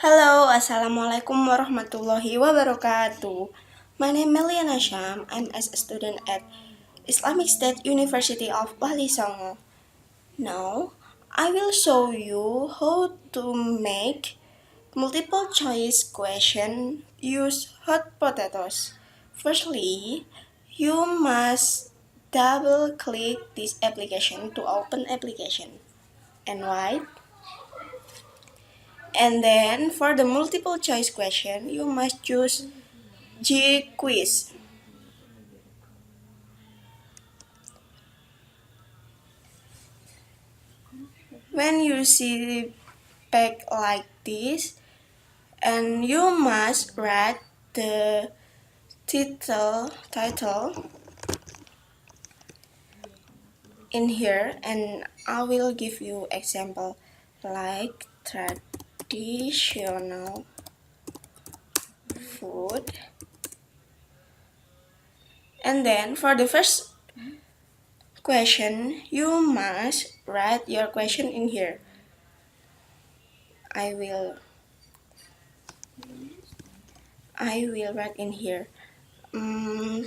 Hello, Assalamualaikum warahmatullahi wabarakatuh. My name is Meli and Syam. I'm a student at Islamic State University of Bali Songo. Now, I will show you how to make multiple choice question use hot potatoes. Firstly, you must double click this application to open application. And why? And then for the multiple choice question, you must choose G quiz. When you see the pack like this, and you must write the title in here, and I will give you example like traditional food. And then for the first question, you must write your question in here. I will write in here.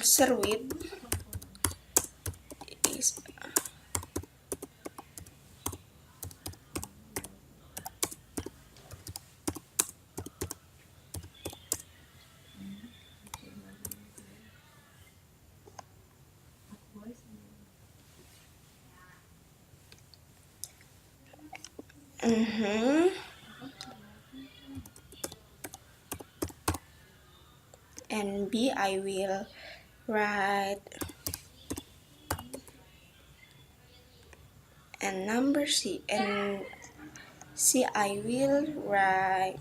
Serwit is and B I will write, and number C, and C I will write,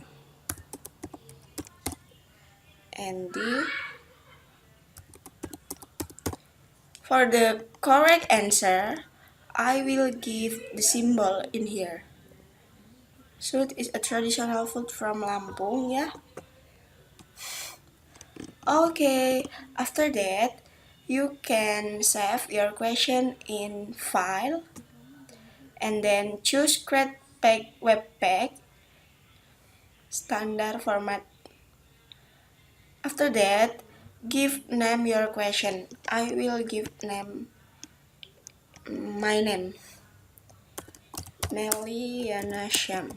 and D. For the correct answer, I will give the symbol in here. Sud is a traditional food from Lampung, yeah. Okay, after that, you can save your question in file, and then choose create web page, standard format. After that, give name your question. I will give name my name, Meli Syam,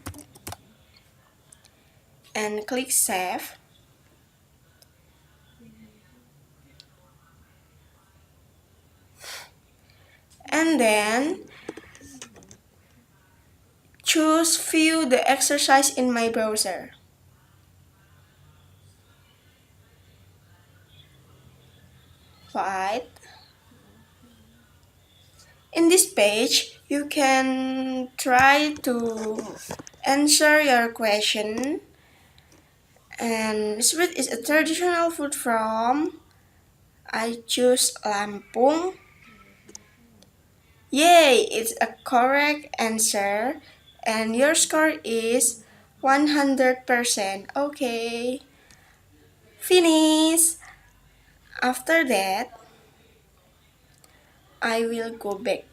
and click save. And then choose view the exercise in my browser. Right. In this page, you can try to answer your question. And sweet is a traditional food from, I choose Lampung. Yay, it's a correct answer. And your score is 100%. Okay. Finish. After that, I will go back.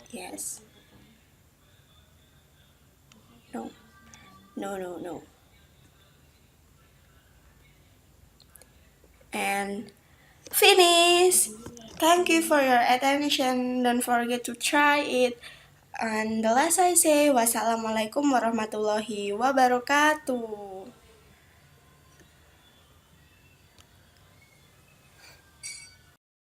Yes. No. No. And finish. Thank you for your attention. Don't forget to try it. And the last I say, wassalamualaikum warahmatullahi wabarakatuh.